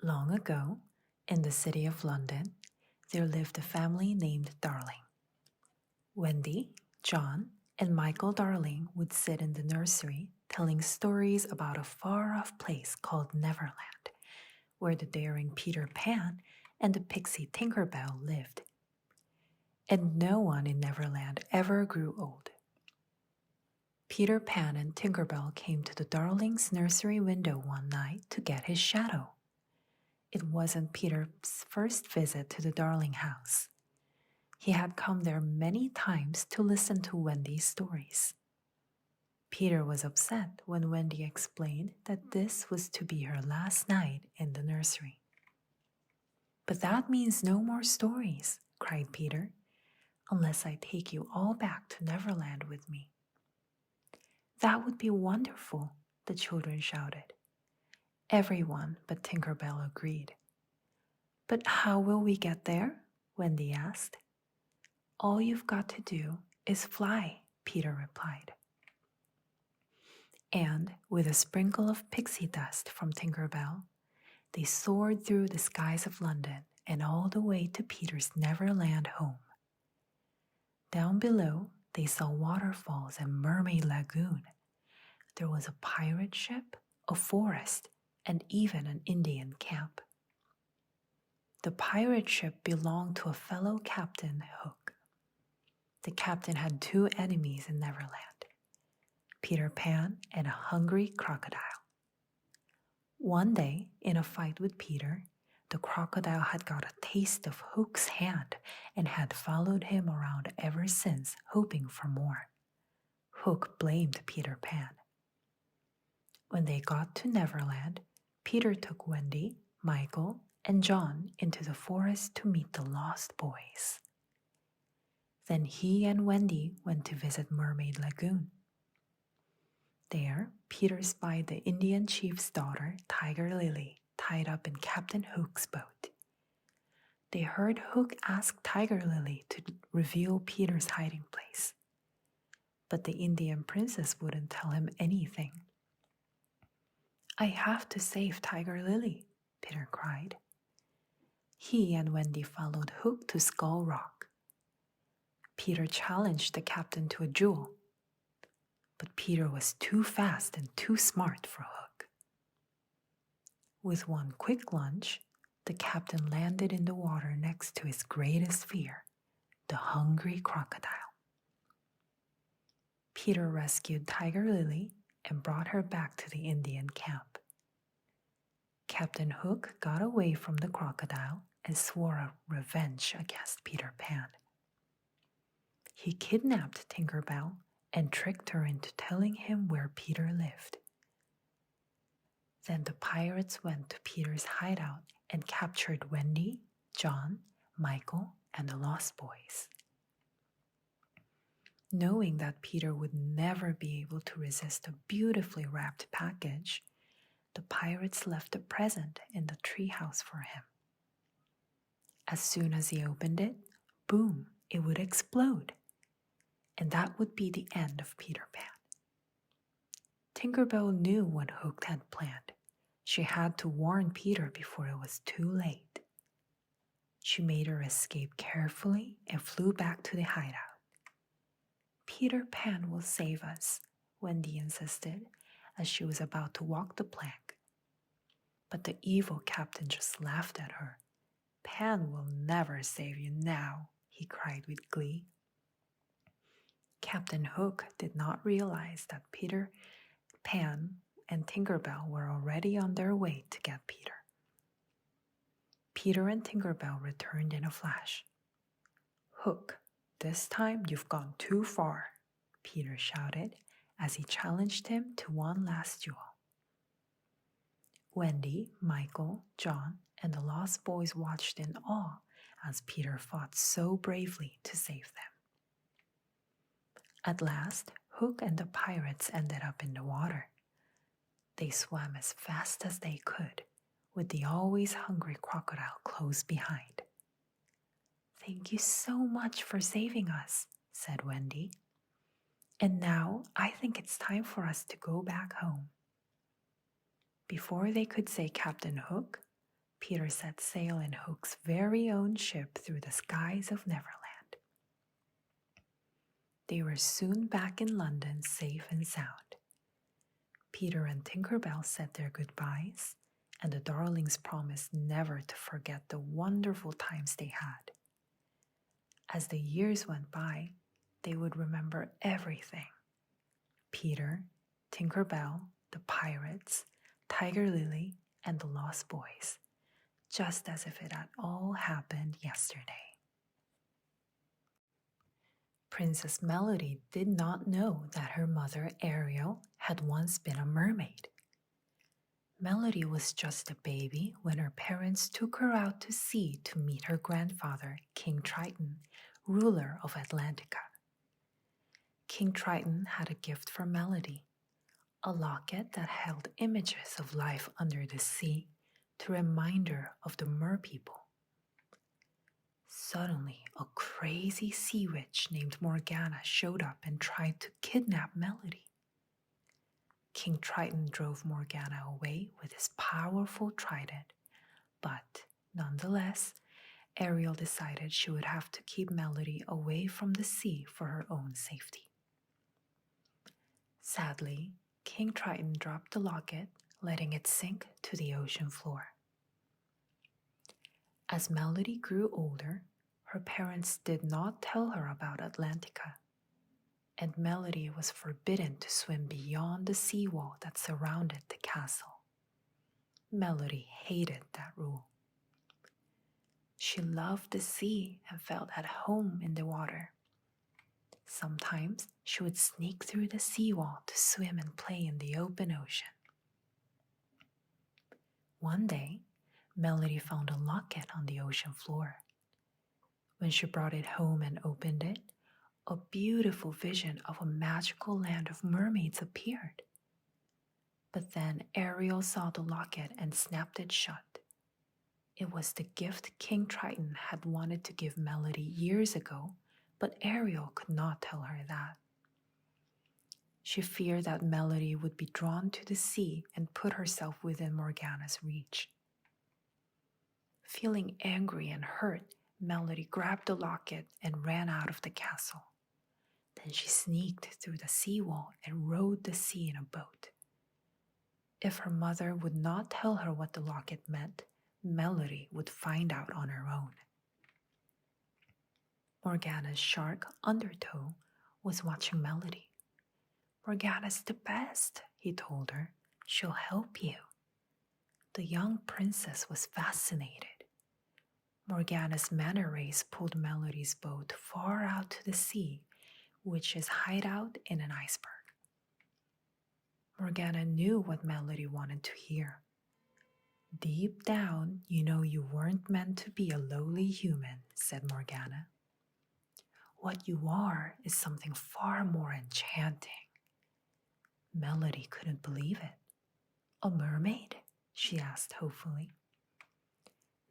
Long ago, in the city of London, there lived a family named Darling. Wendy, John, and Michael Darling would sit in the nursery telling stories about a far-off place called Neverland, where the daring Peter Pan and the pixie Tinker Bell lived. And no one in Neverland ever grew old. Peter Pan and Tinker Bell came to the Darlings' nursery window one night to get his shadow. It wasn't Peter's first visit to the Darling house. He had come there many times to listen to Wendy's stories. Peter was upset when Wendy explained that this was to be her last night in the nursery. "But that means no more stories," cried Peter, "unless I take you all back to Neverland with me." "That would be wonderful," the children shouted. Everyone but Tinker Bell agreed. "But how will we get there?" Wendy asked. "All you've got to do is fly," Peter replied. And with a sprinkle of pixie dust from Tinker Bell, they soared through the skies of London and all the way to Peter's Neverland home. Down below, they saw waterfalls and Mermaid Lagoon. There was a pirate ship, a forest, and even an Indian camp. The pirate ship belonged to a fellow captain, Hook. The captain had two enemies in Neverland, Peter Pan and a hungry crocodile. One day, in a fight with Peter, the crocodile had got a taste of Hook's hand and had followed him around ever since, hoping for more. Hook blamed Peter Pan. When they got to Neverland, Peter took Wendy, Michael, and John into the forest to meet the lost boys. Then he and Wendy went to visit Mermaid Lagoon. There, Peter spied the Indian chief's daughter, Tiger Lily, tied up in Captain Hook's boat. They heard Hook ask Tiger Lily to reveal Peter's hiding place. But the Indian princess wouldn't tell him anything. "I have to save Tiger Lily," Peter cried. He and Wendy followed Hook to Skull Rock. Peter challenged the captain to a duel. But Peter was too fast and too smart for Hook. With one quick lunge, the captain landed in the water next to his greatest fear, the hungry crocodile. Peter rescued Tiger Lily and brought her back to the Indian camp. Captain Hook got away from the crocodile and swore a revenge against Peter Pan. He kidnapped Tinker Bell and tricked her into telling him where Peter lived. Then the pirates went to Peter's hideout and captured Wendy, John, Michael, and the Lost Boys. Knowing that Peter would never be able to resist a beautifully wrapped package, the pirates left a present in the treehouse for him. As soon as he opened it, boom, it would explode. And that would be the end of Peter Pan. Tinker Bell knew what Hook had planned. She had to warn Peter before it was too late. She made her escape carefully and flew back to the hideout. "Peter Pan will save us," Wendy insisted as she was about to walk the plank. But the evil captain just laughed at her. "Pan will never save you now," he cried with glee. Captain Hook did not realize that Peter Pan and Tinker Bell were already on their way to get Peter. Peter and Tinker Bell returned in a flash. "Hook, this time you've gone too far," Peter shouted as he challenged him to one last duel. Wendy, Michael, John, and the Lost Boys watched in awe as Peter fought so bravely to save them. At last, Hook and the pirates ended up in the water. They swam as fast as they could, with the always hungry crocodile close behind. "Thank you so much for saving us," said Wendy. "And now I think it's time for us to go back home." Before they could say Captain Hook, Peter set sail in Hook's very own ship through the skies of Neverland. They were soon back in London, safe and sound. Peter and Tinker Bell said their goodbyes, and the darlings promised never to forget the wonderful times they had. As the years went by, they would remember everything. Peter, Tinker Bell, the pirates, Tiger Lily, and the Lost Boys, just as if it had all happened yesterday. Princess Melody did not know that her mother, Ariel, had once been a mermaid. Melody was just a baby when her parents took her out to sea to meet her grandfather, King Triton, ruler of Atlantica. King Triton had a gift for Melody, a locket that held images of life under the sea to remind her of the merpeople. Suddenly, a crazy sea witch named Morgana showed up and tried to kidnap Melody. King Triton drove Morgana away with his powerful trident, but nonetheless, Ariel decided she would have to keep Melody away from the sea for her own safety. Sadly, King Triton dropped the locket, letting it sink to the ocean floor. As Melody grew older, her parents did not tell her about Atlantica, and Melody was forbidden to swim beyond the seawall that surrounded the castle. Melody hated that rule. She loved the sea and felt at home in the water. Sometimes she would sneak through the seawall to swim and play in the open ocean. One day, Melody found a locket on the ocean floor. When she brought it home and opened it, a beautiful vision of a magical land of mermaids appeared. But then Ariel saw the locket and snapped it shut. It was the gift King Triton had wanted to give Melody years ago, but Ariel could not tell her that. She feared that Melody would be drawn to the sea and put herself within Morgana's reach. Feeling angry and hurt, Melody grabbed the locket and ran out of the castle. Then she sneaked through the seawall and rode the sea in a boat. If her mother would not tell her what the locket meant, Melody would find out on her own. Morgana's shark, Undertow, was watching Melody. "Morgana's the best," he told her. "She'll help you." The young princess was fascinated. Morgana's manta rays pulled Melody's boat far out to the sea, which is hideout in an iceberg. Morgana knew what Melody wanted to hear. "Deep down, you know you weren't meant to be a lowly human," said Morgana. "What you are is something far more enchanting." Melody couldn't believe it. "A mermaid?" she asked hopefully.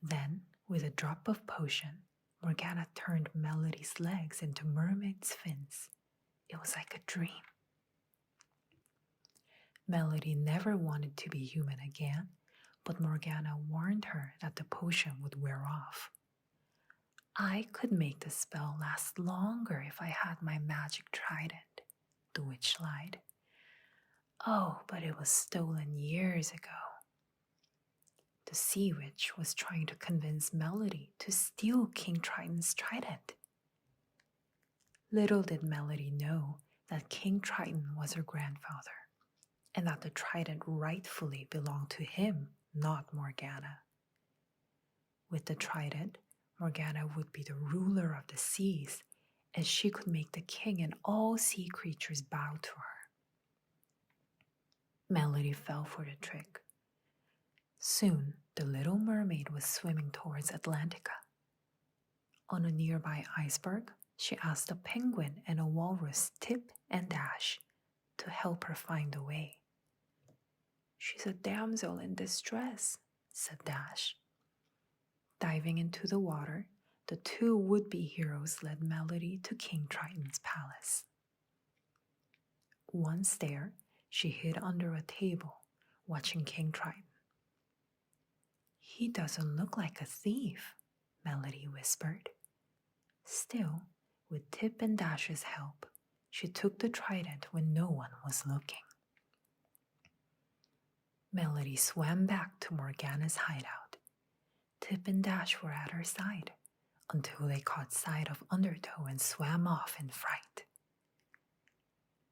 Then, with a drop of potion, Morgana turned Melody's legs into mermaid's fins. It was like a dream. Melody never wanted to be human again, but Morgana warned her that the potion would wear off. "I could make the spell last longer if I had my magic trident," the witch lied. "Oh, but it was stolen years ago." The sea witch was trying to convince Melody to steal King Triton's trident. Little did Melody know that King Triton was her grandfather, and that the trident rightfully belonged to him, not Morgana. With the trident, Morgana would be the ruler of the seas, and she could make the king and all sea creatures bow to her. Melody fell for the trick. Soon, the little mermaid was swimming towards Atlantica. On a nearby iceberg, she asked a penguin and a walrus, Tip and Dash, to help her find the way. "She's a damsel in distress," said Dash. Diving into the water, the two would-be heroes led Melody to King Triton's palace. Once there, she hid under a table, watching King Triton. He doesn't look like a thief, Melody whispered. Still, with Tip and Dash's help, she took the trident when no one was looking. Melody swam back to Morgana's hideout. Tip and Dash were at her side until they caught sight of Undertow and swam off in fright.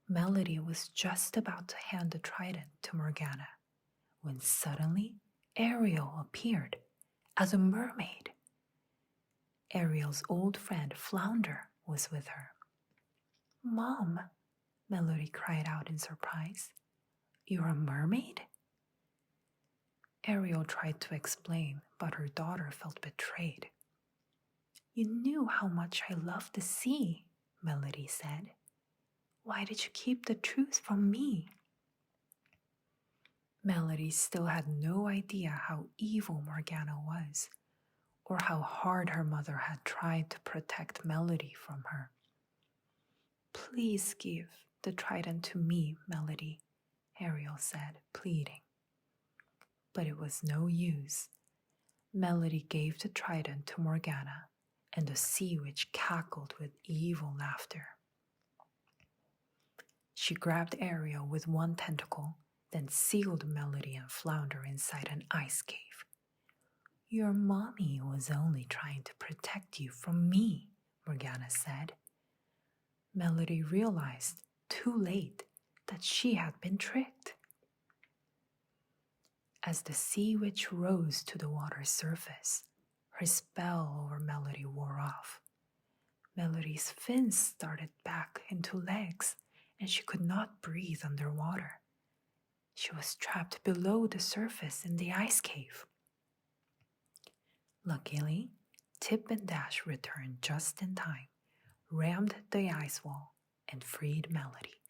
Melody was just about to hand the trident to Morgana when suddenly Ariel appeared as a mermaid. Ariel's old friend Flounder was with her. "Mom," Melody cried out in surprise. "You're a mermaid?" Ariel tried to explain, but her daughter felt betrayed. "You knew how much I loved the sea," Melody said. "Why did you keep the truth from me?" Melody still had no idea how evil Morgana was, or how hard her mother had tried to protect Melody from her. "Please give the trident to me, Melody," Ariel said, pleading. But it was no use. Melody gave the trident to Morgana, and the sea witch cackled with evil laughter. She grabbed Ariel with one tentacle, then sealed Melody and Flounder inside an ice cave. "Your mommy was only trying to protect you from me," Morgana said. Melody realized, too late, that she had been tricked. As the sea witch rose to the water's surface, her spell over Melody wore off. Melody's fins started back into legs, and she could not breathe underwater. She was trapped below the surface in the ice cave. Luckily, Tip and Dash returned just in time, rammed the ice wall, and freed Melody.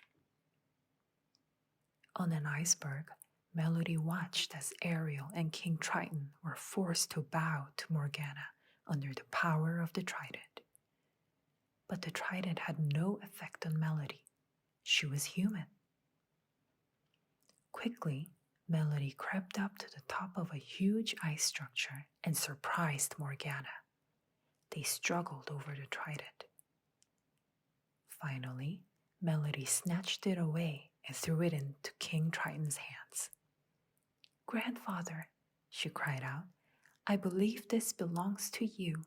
On an iceberg, Melody watched as Ariel and King Triton were forced to bow to Morgana under the power of the trident. But the trident had no effect on Melody. She was human. Quickly, Melody crept up to the top of a huge ice structure and surprised Morgana. They struggled over the trident. Finally, Melody snatched it away and threw it into King Triton's hands. "Grandfather," she cried out, "I believe this belongs to you."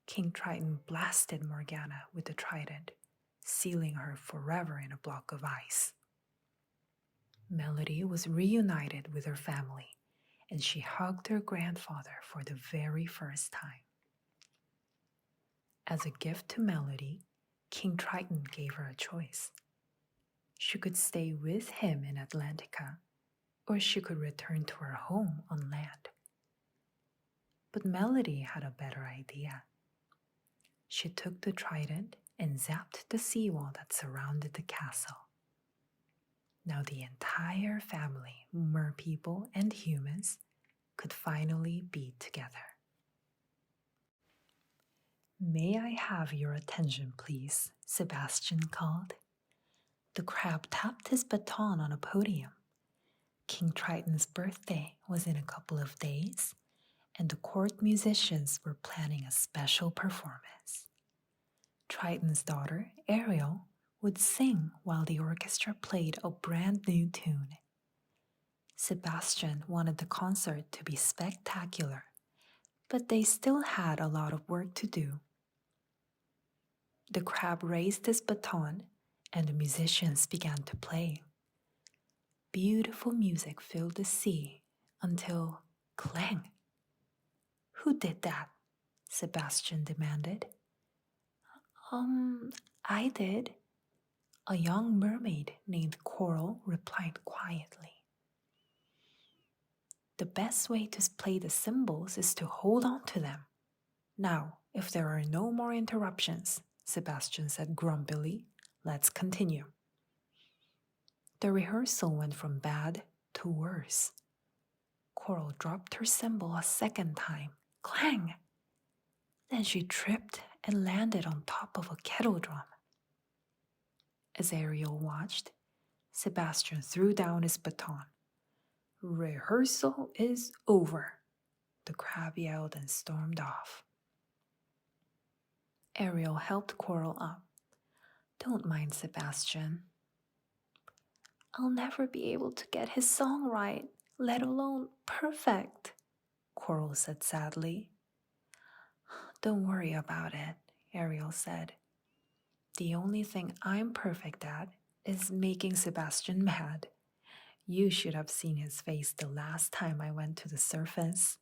King Triton blasted Morgana with the trident, sealing her forever in a block of ice. Melody was reunited with her family, and she hugged her grandfather for the very first time. As a gift to Melody, King Triton gave her a choice. She could stay with him in Atlantica, or she could return to her home on land. But Melody had a better idea. She took the trident and zapped the seawall that surrounded the castle. Now the entire family, merpeople and humans, could finally be together. "May I have your attention, please?" Sebastian called. The crab tapped his baton on a podium. King Triton's birthday was in a couple of days, and the court musicians were planning a special performance. Triton's daughter, Ariel, would sing while the orchestra played a brand new tune. Sebastian wanted the concert to be spectacular, but they still had a lot of work to do. The crab raised his baton, and the musicians began to play. Beautiful music filled the sea until clang. "Who did that?" Sebastian demanded. I did," a young mermaid named Coral replied quietly. "The best way to play the cymbals is to hold on to them. Now, if there are no more interruptions," Sebastian said grumpily, "let's continue." The rehearsal went from bad to worse. Coral dropped her cymbal a second time. Clang! Then she tripped and landed on top of a kettle drum. As Ariel watched, Sebastian threw down his baton. Rehearsal is over, the crab yelled and stormed off. Ariel helped Coral up. Don't mind Sebastian. I'll never be able to get his song right, let alone perfect, Coral said sadly. Don't worry about it, Ariel said. The only thing I'm perfect at is making Sebastian mad. You should have seen his face the last time I went to the surface.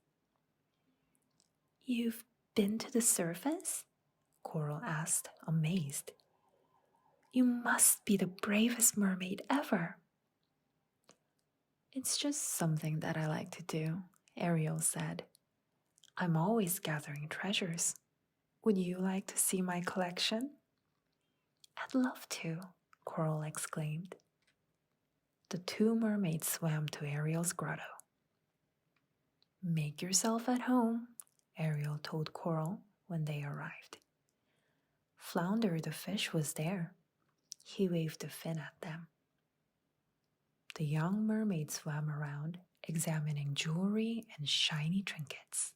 You've been to the surface? Coral asked, amazed. You must be the bravest mermaid ever. It's just something that I like to do, Ariel said. I'm always gathering treasures. Would you like to see my collection? I'd love to, Coral exclaimed. The two mermaids swam to Ariel's grotto. Make yourself at home, Ariel told Coral when they arrived. Flounder the fish was there. He waved a fin at them. The young mermaid swam around, examining jewelry and shiny trinkets.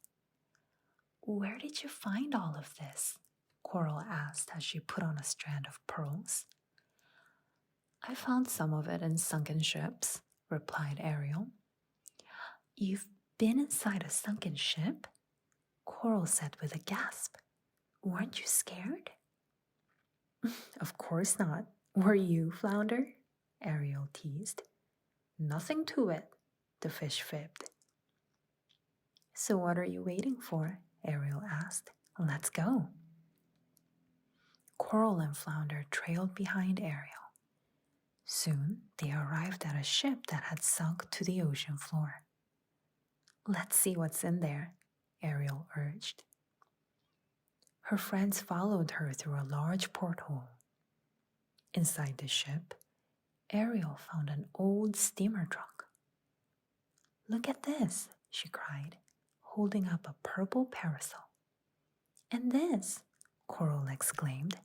Where did you find all of this? Coral asked as she put on a strand of pearls. I found some of it in sunken ships, replied Ariel. You've been inside a sunken ship? Coral said with a gasp. Weren't you scared? Of course not. Were you, Flounder? Ariel teased. Nothing to it, the fish fibbed. So what are you waiting for? Ariel asked. Let's go. Coral and Flounder trailed behind Ariel. Soon they arrived at a ship that had sunk to the ocean floor. Let's see what's in there, Ariel urged. Her friends followed her through a large porthole. Inside the ship, Ariel found an old steamer trunk. Look at this, she cried, holding up a purple parasol. And this, Coral exclaimed,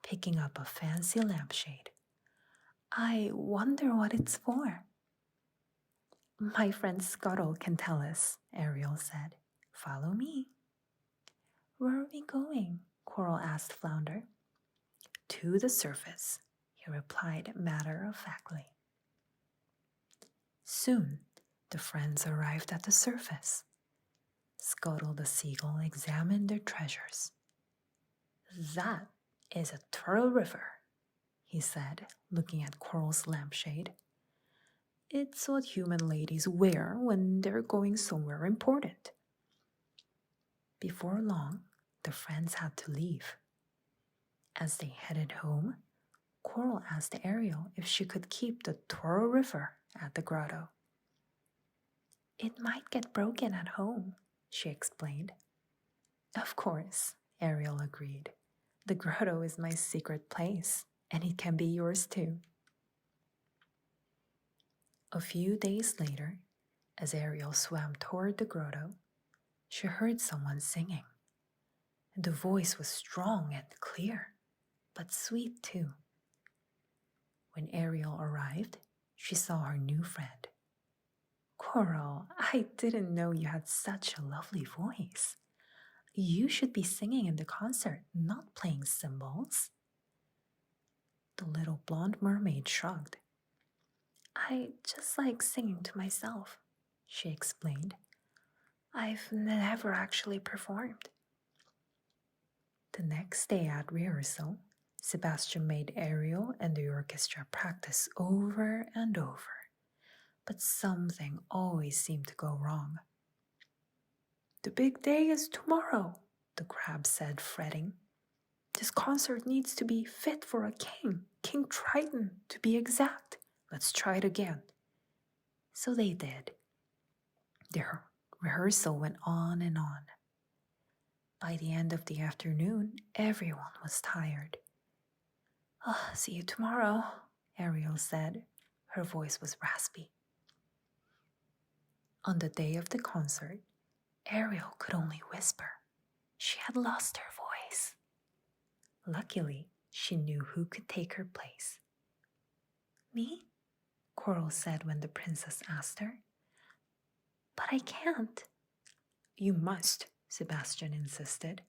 picking up a fancy lampshade. I wonder what it's for. My friend Scuttle can tell us, Ariel said. Follow me. Where are we going? Coral asked Flounder. To the surface, he replied matter-of-factly. Soon, the friends arrived at the surface. Scuttle the seagull examined their treasures. That is a turtle river, he said, looking at Coral's lampshade. It's what human ladies wear when they're going somewhere important. Before long, the friends had to leave. As they headed home, Coral asked Ariel if she could keep the Toro River at the grotto. It might get broken at home, she explained. Of course, Ariel agreed. The grotto is my secret place, and it can be yours too. A few days later, as Ariel swam toward the grotto, she heard someone singing. The voice was strong and clear, but sweet too. When Ariel arrived, she saw her new friend. Coral, I didn't know you had such a lovely voice. You should be singing in the concert, not playing cymbals. The little blonde mermaid shrugged. I just like singing to myself, she explained. I've never actually performed. The next day at rehearsal, Sebastian made Ariel and the orchestra practice over and over, but something always seemed to go wrong. The big day is tomorrow, the crab said, fretting. This concert needs to be fit for a king, King Triton, to be exact. Let's try it again. So they did. Their rehearsal went on and on. By the end of the afternoon, everyone was tired. See you tomorrow, Ariel said. Her voice was raspy. On the day of the concert, Ariel could only whisper. She had lost her voice. Luckily, she knew who could take her place. Me? Coral said when the princess asked her. But I can't. You must, Sebastian insisted.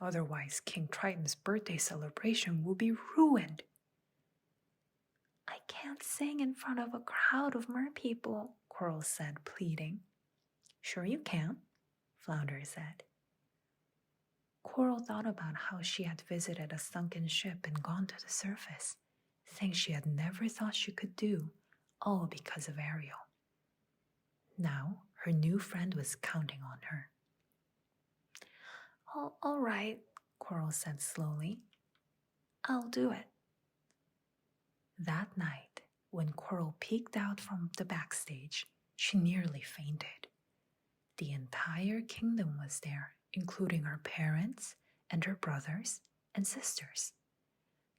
Otherwise, King Triton's birthday celebration will be ruined. I can't sing in front of a crowd of merpeople, Coral said, pleading. Sure you can, Flounder said. Coral thought about how she had visited a sunken ship and gone to the surface, things she had never thought she could do, all because of Ariel. Now, her new friend was counting on her. Oh, all right, Coral said slowly. I'll do it. That night, when Coral peeked out from the backstage, she nearly fainted. The entire kingdom was there, including her parents and her brothers and sisters.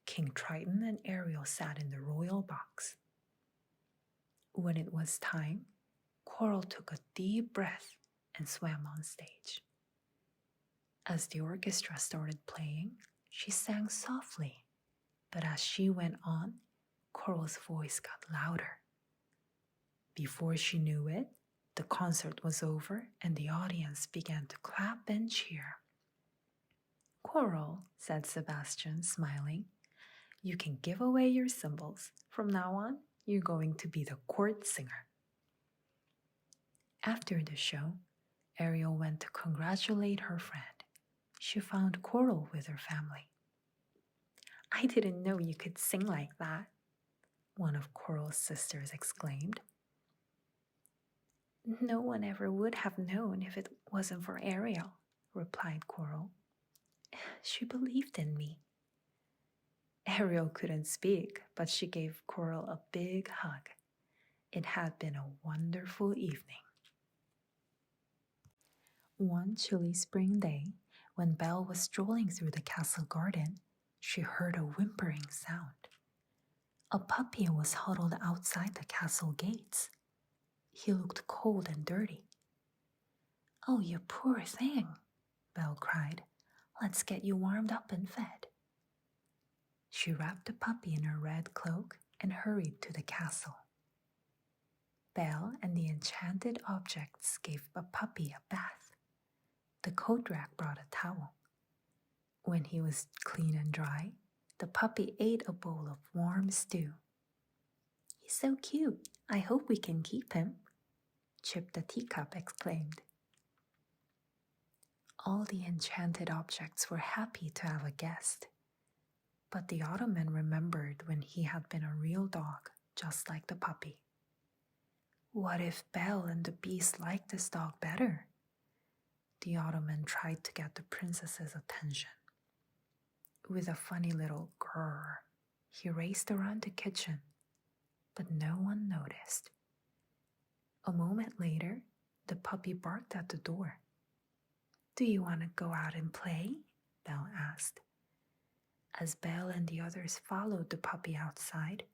King Triton and Ariel sat in the royal box. When it was time, Coral took a deep breath and swam on stage. As the orchestra started playing, she sang softly, but as she went on, Coral's voice got louder. Before she knew it, the concert was over and the audience began to clap and cheer. Coral, said Sebastian, smiling, you can give away your cymbals. From now on, you're going to be the court singer. After the show, Ariel went to congratulate her friend. She found Coral with her family. I didn't know you could sing like that, one of Coral's sisters exclaimed. No one ever would have known if it wasn't for Ariel, replied Coral. She believed in me. Ariel couldn't speak, but she gave Coral a big hug. It had been a wonderful evening. One chilly spring day, when Belle was strolling through the castle garden, she heard a whimpering sound. A puppy was huddled outside the castle gates. He looked cold and dirty. Oh, you poor thing, Belle cried. Let's get you warmed up and fed. She wrapped the puppy in her red cloak and hurried to the castle. Belle and the enchanted objects gave the puppy a bath. The coat rack brought a towel. When he was clean and dry, the puppy ate a bowl of warm stew. He's so cute. I hope we can keep him, Chip the teacup exclaimed. All the enchanted objects were happy to have a guest. But the Ottoman remembered when he had been a real dog, just like the puppy. What if Belle and the beast liked this dog better? The Ottoman tried to get the princess's attention. With a funny little grrr, he raced around the kitchen, but no one noticed. A moment later, the puppy barked at the door. Do you want to go out and play? Belle asked. As Belle and the others followed the puppy outside,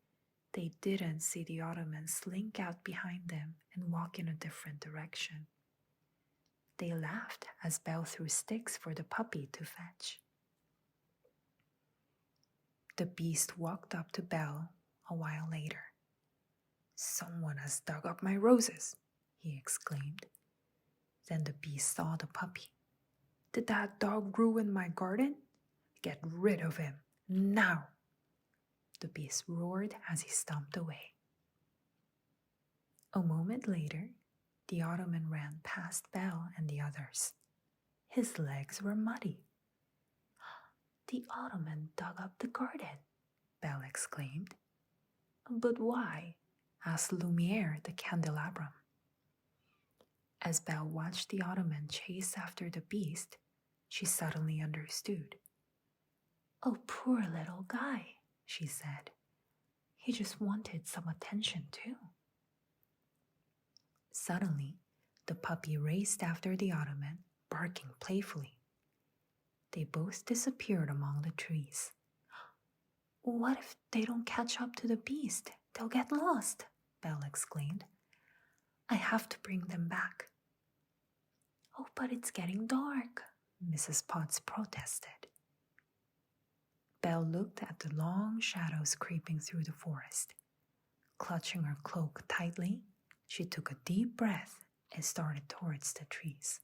they didn't see the Ottoman slink out behind them and walk in a different direction. They laughed as Belle threw sticks for the puppy to fetch. The beast walked up to Belle a while later. Someone has dug up my roses, he exclaimed. Then the beast saw the puppy. Did that dog ruin my garden? Get rid of him, now! The beast roared as he stomped away. A moment later, the Ottoman ran past Belle and the others. His legs were muddy. The Ottoman dug up the garden, Belle exclaimed. But why? Asked Lumiere the candelabrum. As Belle watched the Ottoman chase after the beast, she suddenly understood. Oh, poor little guy, she said. He just wanted some attention too. Suddenly, the puppy raced after the Ottoman, barking playfully. They both disappeared among the trees. What if they don't catch up to the beast? They'll get lost, Belle exclaimed. I have to bring them back. Oh, but it's getting dark, Mrs. Potts protested. Belle looked at the long shadows creeping through the forest. Clutching her cloak tightly, she took a deep breath and started towards the trees.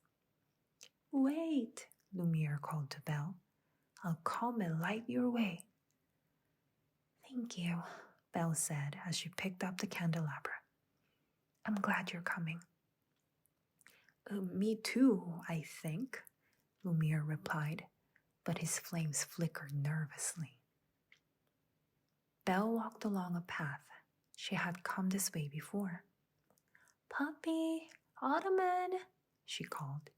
Wait, Lumiere called to Belle. I'll come and light your way. Thank you, Belle said as she picked up the candelabra. I'm glad you're coming. Me too, I think, Lumiere replied, but his flames flickered nervously. Belle walked along a path. She had come this way before. Puppy, Ottoman, she called.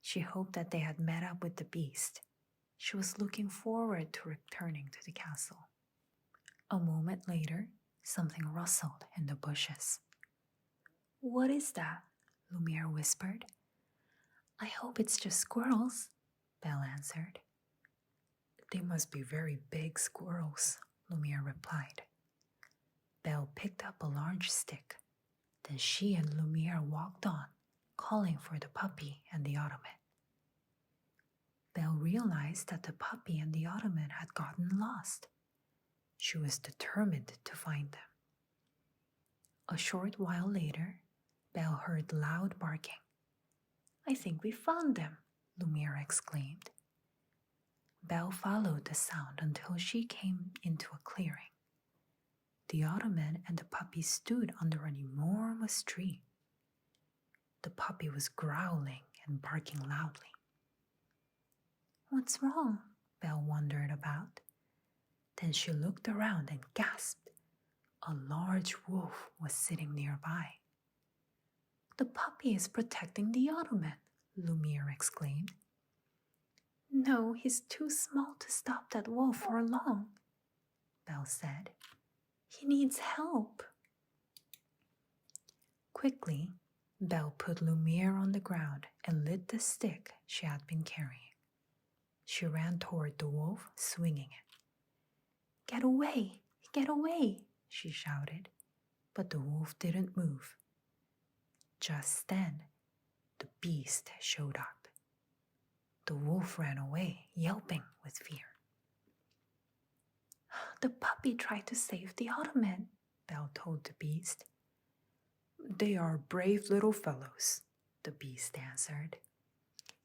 She hoped that they had met up with the beast. She was looking forward to returning to the castle. A moment later, something rustled in the bushes. What is that? Lumiere whispered. I hope it's just squirrels, Belle answered. They must be very big squirrels, Lumiere replied. Belle picked up a large stick. Then she and Lumiere walked on, calling for the puppy and the Ottoman. Belle realized that the puppy and the Ottoman had gotten lost. She was determined to find them. A short while later, Belle heard loud barking. I think we found them, Lumiere exclaimed. Belle followed the sound until she came into a clearing. The Ottoman and the puppy stood under an enormous tree. The puppy was growling and barking loudly. What's wrong? Belle wondered about. Then she looked around and gasped. A large wolf was sitting nearby. The puppy is protecting the Ottoman, Lumiere exclaimed. No, he's too small to stop that wolf for long, Belle said. He needs help. Quickly, Belle put Lumiere on the ground and lit the stick she had been carrying. She ran toward the wolf, swinging it. Get away! Get away! She shouted, but the wolf didn't move. Just then, the beast showed up. The wolf ran away, yelping with fear. The puppy tried to save the Ottoman, Belle told the beast. They are brave little fellows, the beast answered.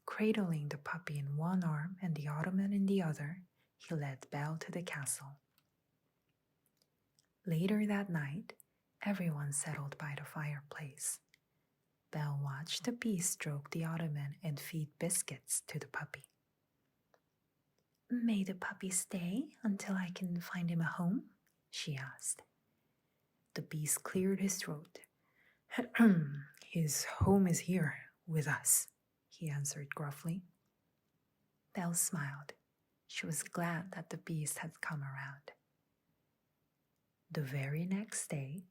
Cradling the puppy in one arm and the Ottoman in the other, he led Belle to the castle. Later that night, everyone settled by the fireplace. Belle watched the beast stroke the Ottoman and feed biscuits to the puppy. May the puppy stay until I can find him a home? She asked. The beast cleared his throat. His home is here with us, he answered gruffly. Belle smiled. She was glad that the beast had come around. The very next day,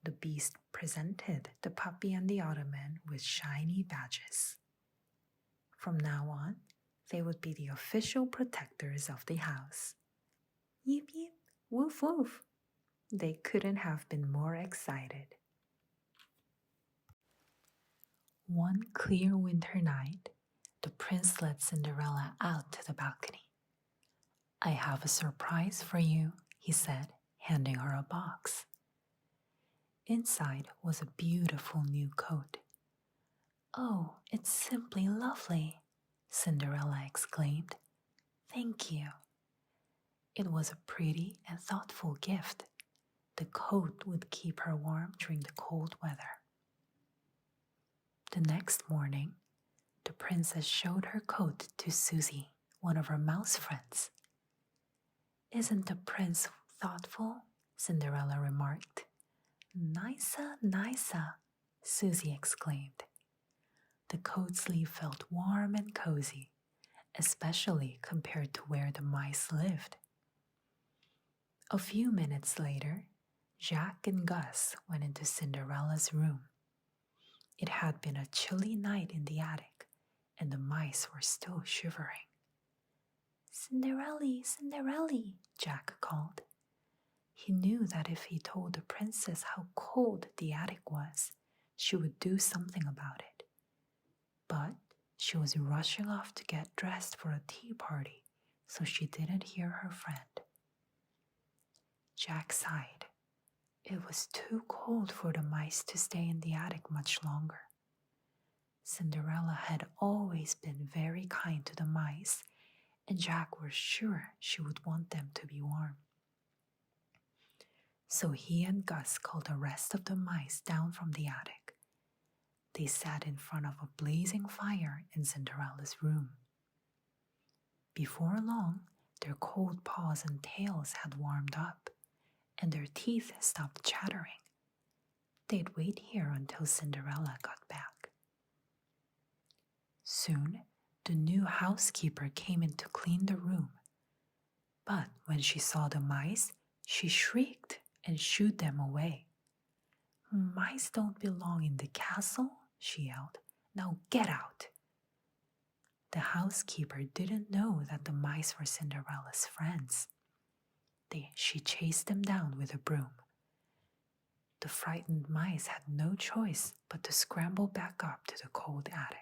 the beast presented the puppy and the Ottoman with shiny badges. From now on, they would be the official protectors of the house. Yip yip, woof woof. They couldn't have been more excited. One clear winter night, the prince led Cinderella out to the balcony. I have a surprise for you, he said, handing her a box. Inside was a beautiful new coat. Oh, it's simply lovely, Cinderella exclaimed. Thank you. It was a pretty and thoughtful gift. The coat would keep her warm during the cold weather. The next morning, the princess showed her coat to Susie, one of her mouse friends. Isn't the prince thoughtful? Cinderella remarked. Nicer, nicer, Susie exclaimed. The coat sleeve felt warm and cozy, especially compared to where the mice lived. A few minutes later, Jack and Gus went into Cinderella's room. It had been a chilly night in the attic, and the mice were still shivering. Cinderella, Cinderella, Jack called. He knew that if he told the princess how cold the attic was, she would do something about it. But she was rushing off to get dressed for a tea party, so she didn't hear her friend. Jack sighed. It was too cold for the mice to stay in the attic much longer. Cinderella had always been very kind to the mice, and Jack was sure she would want them to be warm. So he and Gus called the rest of the mice down from the attic. They sat in front of a blazing fire in Cinderella's room. Before long, their cold paws and tails had warmed up, and their teeth stopped chattering. They'd wait here until Cinderella got back. Soon, the new housekeeper came in to clean the room. But when she saw the mice, she shrieked and shooed them away. "Mice don't belong in the castle," she yelled. "Now get out!" The housekeeper didn't know that the mice were Cinderella's friends. She chased them down with a broom. The frightened mice had no choice but to scramble back up to the cold attic.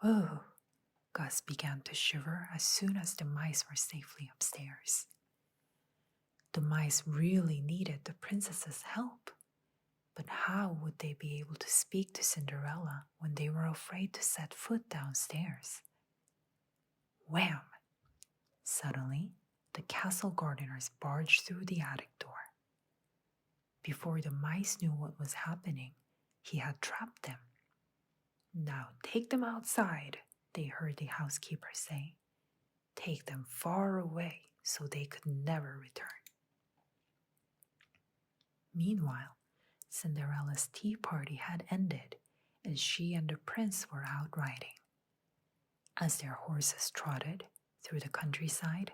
"Whoa!" Gus began to shiver as soon as the mice were safely upstairs. The mice really needed the princess's help. But how would they be able to speak to Cinderella when they were afraid to set foot downstairs? Wham! Suddenly, the castle gardeners barged through the attic door. Before the mice knew what was happening, he had trapped them. "Now take them outside," they heard the housekeeper say. "Take them far away so they could never return." Meanwhile, Cinderella's tea party had ended, and she and the prince were out riding. As their horses trotted through the countryside,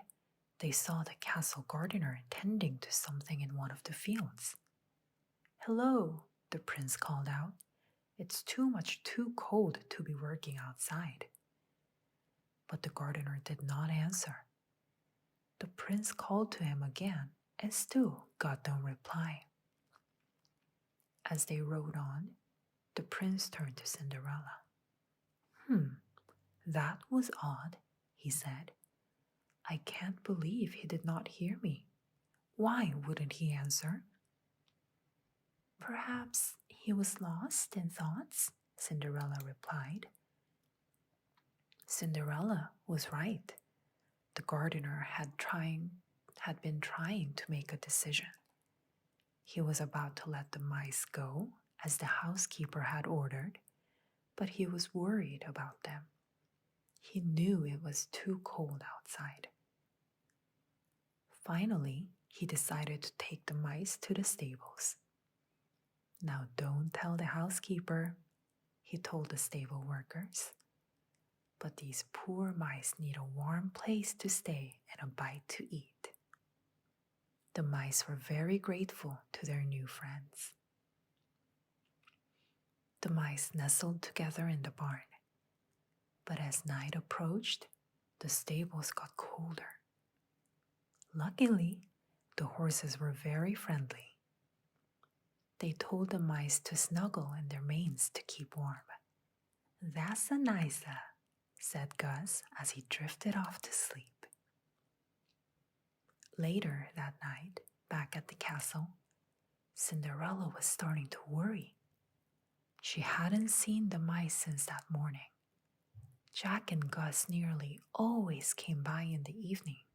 they saw the castle gardener tending to something in one of the fields. "Hello," the prince called out. "It's too cold to be working outside." But the gardener did not answer. The prince called to him again and still got no reply. As they rode on, the prince turned to Cinderella. That was odd," he said. "I can't believe he did not hear me. Why wouldn't he answer?" "Perhaps he was lost in thoughts," Cinderella replied. Cinderella was right. The gardener had been trying to make a decision. He was about to let the mice go, as the housekeeper had ordered, but he was worried about them. He knew it was too cold outside. Finally, he decided to take the mice to the stables. "Now don't tell the housekeeper," he told the stable workers. "But these poor mice need a warm place to stay and a bite to eat." The mice were very grateful to their new friends. The mice nestled together in the barn. But as night approached, the stables got colder. Luckily, the horses were very friendly. They told the mice to snuggle in their manes to keep warm. "That's a nicer," said Gus as he drifted off to sleep. Later that night, back at the castle, Cinderella was starting to worry. She hadn't seen the mice since that morning. Jack and Gus nearly always came by in the evening.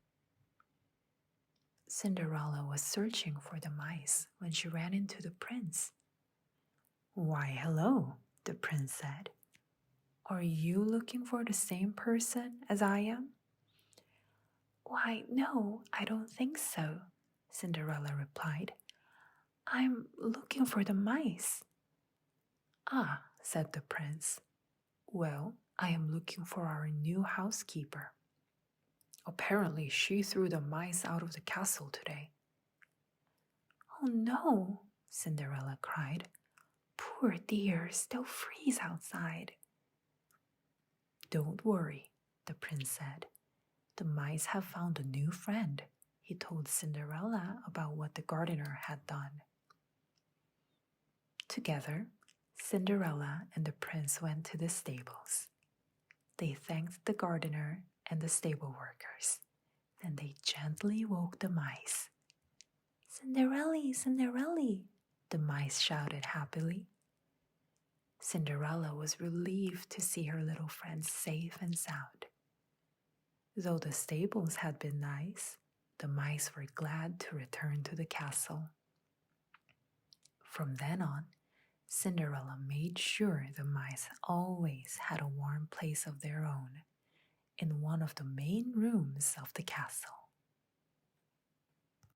Cinderella was searching for the mice when she ran into the prince. "Why, hello," the prince said. "Are you looking for the same person as I am?" "Why, no, I don't think so," Cinderella replied. "I'm looking for the mice." "Ah," said the prince. "Well, I am looking for our new housekeeper. Apparently, she threw the mice out of the castle today." "Oh no," Cinderella cried. "Poor dears, they'll freeze outside." "Don't worry," the prince said. "The mice have found a new friend." He told Cinderella about what the gardener had done. Together, Cinderella and the prince went to the stables. They thanked the gardener and the stable workers. Then they gently woke the mice. "Cinderella, Cinderella," the mice shouted happily. Cinderella was relieved to see her little friends safe and sound. Though the stables had been nice, the mice were glad to return to the castle. From then on, Cinderella made sure the mice always had a warm place of their own in one of the main rooms of the castle.